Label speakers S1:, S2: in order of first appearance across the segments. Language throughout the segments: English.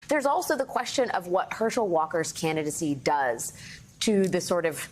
S1: There's also the question of what Herschel Walker's candidacy does to the sort of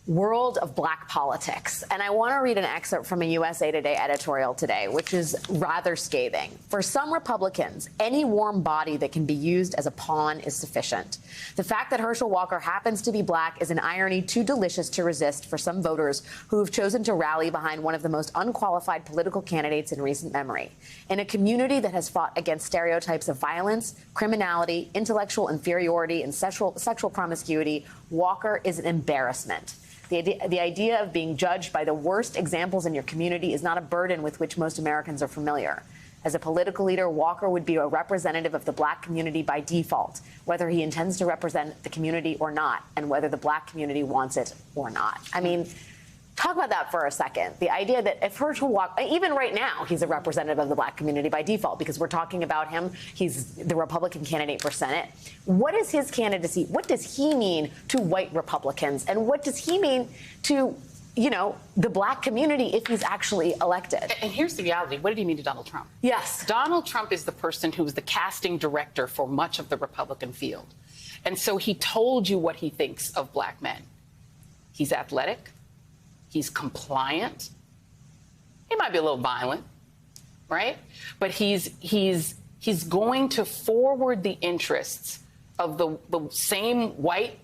S1: world of black politics. And I want to read an excerpt from a USA Today editorial today, which is rather scathing. For some Republicans, any warm body that can be used as a pawn is sufficient. The fact that Herschel Walker happens to be black is an irony too delicious to resist for some voters who have chosen to rally behind one of the most unqualified political candidates in recent memory. In a community that has fought against stereotypes of violence, criminality, intellectual inferiority, and sexual promiscuity, Walker is an embarrassment. The idea of being judged by the worst examples in your community is not a burden with which most Americans are familiar. As a political leader, Walker would be a representative of the black community by default, whether he intends to represent the community or not, and whether the black community wants it or not. I mean, talk about that for a second. The idea that if Herschel Walker, even right now, he's a representative of the black community by default because we're talking about him. He's the Republican candidate for Senate. What is his candidacy? What does he mean to white Republicans? And what does he mean to, you know, the black community if he's actually elected?
S2: And here's the reality. What did he mean to Donald Trump?
S1: Yes.
S2: Donald Trump is the person who's the casting director for much of the Republican field. And so he told you what he thinks of black men. He's athletic. He's compliant. He might be a little violent, right? But he's going to forward the interests of the same white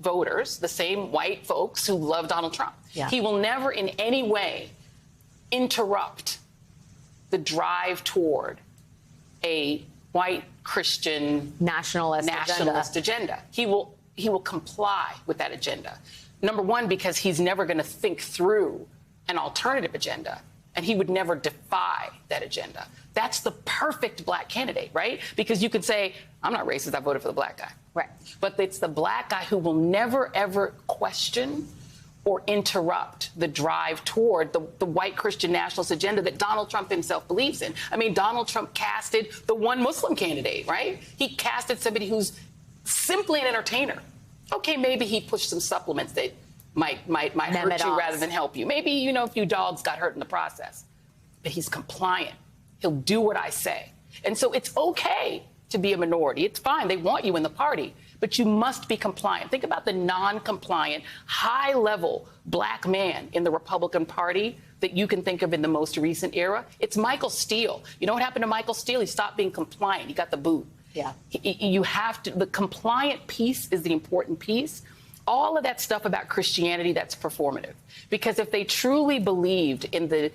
S2: voters, the same white folks who love Donald Trump.
S1: Yeah.
S2: He will never in any way interrupt the drive toward a white Christian
S1: nationalist
S2: agenda. He will comply with that agenda. Number one, because he's never going to think through an alternative agenda, and he would never defy that agenda. That's the perfect black candidate, right? Because you could say, I'm not racist, I voted for the black guy.
S1: Right.
S2: But it's the black guy who will never, ever question or interrupt the drive toward the white Christian nationalist agenda that Donald Trump himself believes in. I mean, Donald Trump casted the one Muslim candidate, right? He casted somebody who's simply an entertainer. Okay, maybe he pushed some supplements that might hurt you rather than help you. Maybe, you know, a few dogs got hurt in the process. But he's compliant. He'll do what I say. And so it's okay to be a minority. It's fine. They want you in the party. But you must be compliant. Think about the non-compliant, high-level black man in the Republican Party that you can think of in the most recent era. It's Michael Steele. You know what happened to Michael Steele? He stopped being compliant. He got the boot.
S1: Yeah.
S2: You have to, the compliant piece is the important piece. All of that stuff about Christianity, that's performative. Because if they truly believed in the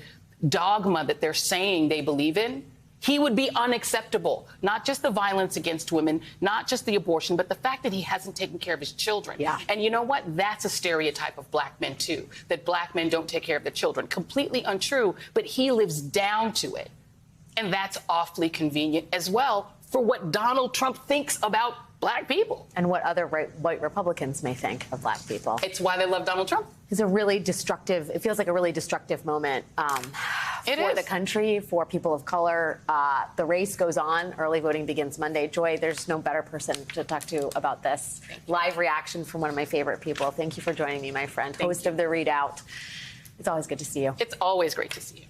S2: dogma that they're saying they believe in, he would be unacceptable. Not just the violence against women, not just the abortion, but the fact that he hasn't taken care of his children.
S1: Yeah.
S2: And you know what? That's a stereotype of black men, too, that black men don't take care of their children. Completely untrue, but he lives down to it. And that's awfully convenient as well for what Donald Trump thinks about black people.
S1: And what other white Republicans may think of black people.
S2: It's why they love Donald Trump.
S1: It's a really destructive, it feels like a really destructive moment for the country, for people of color. The race goes on. Early voting begins Monday. Joy, there's no better person to talk to about this. Live reaction from one of my favorite people. Thank you for joining me, my friend. Host of the ReidOut. It's always good to see you.
S2: It's always great to see you.